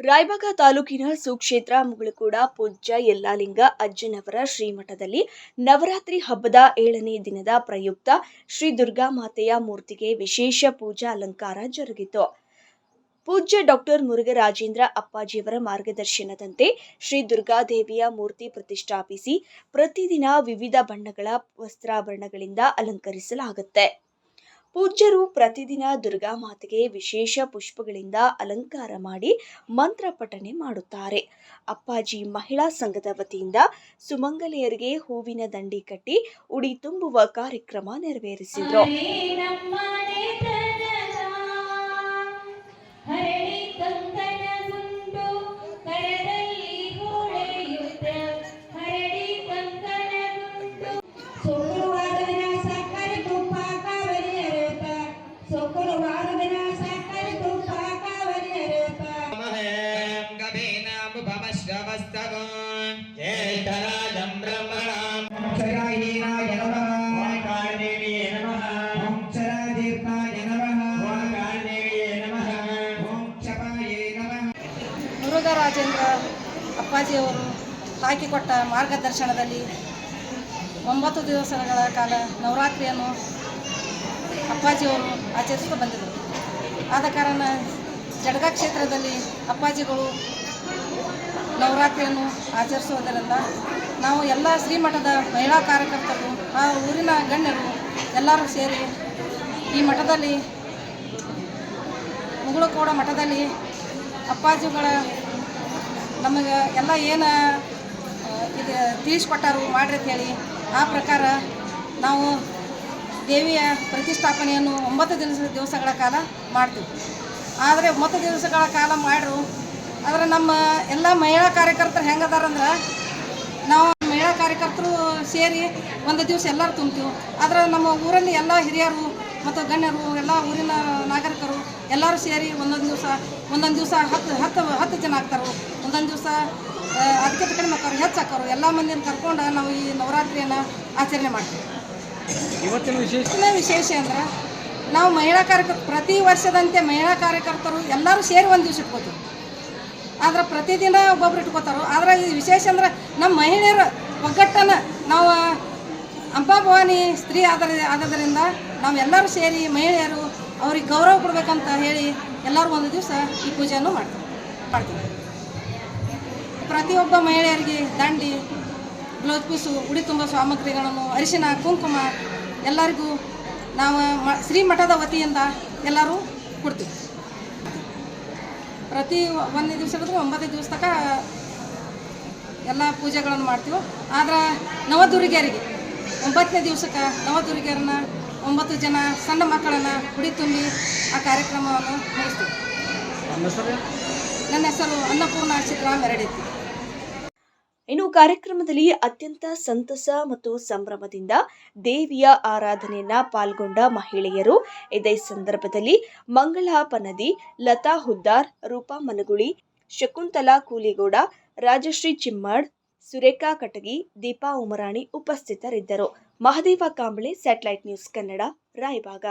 ರಾಯಬಾಗ ತಾಲೂಕಿನ ಸುಕ್ಷೇತ್ರ ಮುಗಳಕೋಡ ಪೂಜ್ಯ ಯಲ್ಲಾಲಿಂಗ ಅಜ್ಜನವರ ಶ್ರೀಮಠದಲ್ಲಿ ನವರಾತ್ರಿ ಹಬ್ಬದ 7ನೇ ದಿನದ ಪ್ರಯುಕ್ತ ಶ್ರೀ ದುರ್ಗಾಮಾತೆಯ ಮೂರ್ತಿಗೆ ವಿಶೇಷ ಪೂಜಾ ಅಲಂಕಾರ ಜರುಗಿತು. ಪೂಜ್ಯ ಡಾಕ್ಟರ್ ಮುರುಘರಾಜೇಂದ್ರ ಅಪ್ಪಾಜಿಯವರ ಮಾರ್ಗದರ್ಶನದಂತೆ ಶ್ರೀ ದುರ್ಗಾದೇವಿಯ ಮೂರ್ತಿ ಪ್ರತಿಷ್ಠಾಪಿಸಿ ಪ್ರತಿದಿನ ವಿವಿಧ ಬಣ್ಣಗಳ ವಸ್ತ್ರಾಭರಣಗಳಿಂದ ಅಲಂಕರಿಸಲಾಗುತ್ತೆ. ಪೂಜ್ಯರು ಪ್ರತಿದಿನ ದುರ್ಗಾಮಾತೆಗೆ ವಿಶೇಷ ಪುಷ್ಪಗಳಿಂದ ಅಲಂಕಾರ ಮಾಡಿ ಮಂತ್ರ ಪಠನೆ ಮಾಡುತ್ತಾರೆ. ಅಪ್ಪಾಜಿ ಮಹಿಳಾ ಸಂಘದ ವತಿಯಿಂದ ಸುಮಂಗಲೆಯರಿಗೆ ಹೂವಿನ ದಂಡಿ ಕಟ್ಟಿ ಉಡಿ ತುಂಬುವ ಕಾರ್ಯಕ್ರಮ ನೆರವೇರಿಸಿದರು. ಮುರುಘರಾಜೇಂದ್ರ ಅಪ್ಪಾಜಿಯವರು ಹಾಕಿಕೊಟ್ಟ ಮಾರ್ಗದರ್ಶನದಲ್ಲಿ 9 ದಿವಸಗಳ ಕಾಲ ನವರಾತ್ರಿಯನ್ನು ಅಪ್ಪಾಜಿಯವರು ಆಚರಿಸುತ್ತಾ ಬಂದಿದ್ದರು. ಆದ ಕಾರಣ ಜಡಗ ಕ್ಷೇತ್ರದಲ್ಲಿ ಅಪ್ಪಾಜಿಗಳು ನವರಾತ್ರಿಯನ್ನು ಆಚರಿಸುವುದರಿಂದ ನಾವು ಎಲ್ಲ ಶ್ರೀಮಠದ ಮಹಿಳಾ ಕಾರ್ಯಕರ್ತರು ಆ ಊರಿನ ಗಣ್ಯರು ಎಲ್ಲರೂ ಸೇರಿ ಈ ಮಠದಲ್ಲಿ ಮುಗಳಕೋಡ ಮಠದಲ್ಲಿ ಅಪ್ಪಾಜಿಗಳ ನಮಗೆ ಎಲ್ಲ ಏನು ಇದು ತಿಳಿಸ್ಕೊಟ್ಟಾರು ಮಾಡ್ರಿ ಅಂತ ಹೇಳಿ ಆ ಪ್ರಕಾರ ನಾವು ದೇವಿಯ ಪ್ರತಿಷ್ಠಾಪನೆಯನ್ನು 9 ದಿವಸಗಳ ಕಾಲ ಮಾಡ್ತೀವಿ. ಆದರೆ 9 ದಿವಸಗಳ ಕಾಲ ಮಾಡ್ರು ಆದರೆ ನಮ್ಮ ಎಲ್ಲ ಮಹಿಳಾ ಕಾರ್ಯಕರ್ತರು ಹೆಂಗದಾರಂದ್ರೆ ನಾವು ಮಹಿಳಾ ಕಾರ್ಯಕರ್ತರು ಸೇರಿ ಒಂದು ದಿವಸ ಎಲ್ಲರೂ ತುಂಬ್ತೀವಿ. ಆದರೆ ನಮ್ಮ ಊರಲ್ಲಿ ಎಲ್ಲ ಹಿರಿಯರು ಮತ್ತು ಗಣ್ಯರು ಎಲ್ಲ ಊರಿನ ನಾಗರಿಕರು ಎಲ್ಲರೂ ಸೇರಿ ಒಂದೊಂದು ದಿವಸ 10 ಜನ ಆಗ್ತಾರೆ, ಒಂದೊಂದು ದಿವಸ ಅದಕ್ಕೆ ಕಡಿಮೆ ಹಾಕೋರು, ಹೆಚ್ಚು ಹಾಕೋರು, ಎಲ್ಲ ಮಂದಿನ ಕರ್ಕೊಂಡು ನಾವು ಈ ನವರಾತ್ರಿಯನ್ನು ಆಚರಣೆ ಮಾಡ್ತೀವಿ. ಇವತ್ತಿನ ವಿಶೇಷ ಅಂದ್ರೆ ನಾವು ಮಹಿಳಾ ಕಾರ್ಯಕರ್ತರು ಪ್ರತಿ ವರ್ಷದಂತೆ ಮಹಿಳಾ ಕಾರ್ಯಕರ್ತರು ಎಲ್ಲರೂ ಸೇರಿ ಒಂದು ದಿವಸ ಇಟ್ಕೋತೀವಿ. ಆದ್ರೆ ಪ್ರತಿದಿನ ಒಬ್ಬೊಬ್ರು ಇಟ್ಕೋತಾರೋ. ಆದರೆ ಈ ವಿಶೇಷ ಅಂದ್ರೆ ನಮ್ಮ ಮಹಿಳೆಯರ ಒಗ್ಗಟ್ಟನ್ನು ನಾವು ಅಂಬಾಭವಾನಿ ಸ್ತ್ರೀ ಆದರಿಂದ ನಾವೆಲ್ಲರೂ ಸೇರಿ ಮಹಿಳೆಯರು ಅವ್ರಿಗೆ ಗೌರವ ಕೊಡಬೇಕಂತ ಹೇಳಿ ಎಲ್ಲರೂ ಒಂದು ದಿವಸ ಈ ಪೂಜೆಯನ್ನು ಮಾಡ್ತೀವಿ. ಪ್ರತಿಯೊಬ್ಬ ಮಹಿಳೆಯರಿಗೆ ದಂಡಿ, ಬ್ಲೌಸ್ ಪೀಸು, ಉಡಿ ತುಂಬ ಸಾಮಗ್ರಿಗಳನ್ನು, ಅರಿಶಿನ, ಕುಂಕುಮ ಎಲ್ಲರಿಗೂ ನಾವು ಶ್ರೀಮಠದ ವತಿಯಿಂದ ಎಲ್ಲರೂ ಕೊಡ್ತೀವಿ. ಪ್ರತಿ 1 ದಿವಸ ಹಿಡಿದ್ರೆ 9 ದಿವಸ ತನಕ ಎಲ್ಲ ಪೂಜೆಗಳನ್ನು ಮಾಡ್ತೀವಿ. ಆದ್ರೆ ನವದುರ್ಗಿಯರಿಗೆ 9ನೇ ದಿವಸಕ್ಕೆ ನವದುರ್ಗಿಯರನ್ನ 9 ಜನ ಸಣ್ಣ ಮಕ್ಕಳನ್ನು ಹುಡಿ ತುಂಬಿ ಆ ಕಾರ್ಯಕ್ರಮವನ್ನು ಮುಗಿಸ್ತೀವಿ. ನನ್ನ ಹೆಸರು ಅನ್ನಪೂರ್ಣ ಸಿದ್ದರಾಮ ಎರಡೇತಿ. ಇನ್ನು ಕಾರ್ಯಕ್ರಮದಲ್ಲಿ ಅತ್ಯಂತ ಸಂತಸ ಮತ್ತು ಸಂಭ್ರಮದಿಂದ ದೇವಿಯ ಆರಾಧನೆಯನ್ನ ಪಾಲ್ಗೊಂಡ ಮಹಿಳೆಯರು ಇದೇ ಸಂದರ್ಭದಲ್ಲಿ ಮಂಗಳಾ ಪನದಿ, ಲತಾ ಹುದ್ದಾರ್, ರೂಪಾ ಮನಗುಳಿ, ಶಕುಂತಲಾ ಕೂಲಿಗೌಡ, ರಾಜಶ್ರೀ ಚಿಮ್ಮಡ್, ಸುರೇಖಾ ಕಟಗಿ, ದೀಪಾ ಉಮರಾಣಿ ಉಪಸ್ಥಿತರಿದ್ದರು. Mahadeva Kamble, satellite news Kannada, Raybag.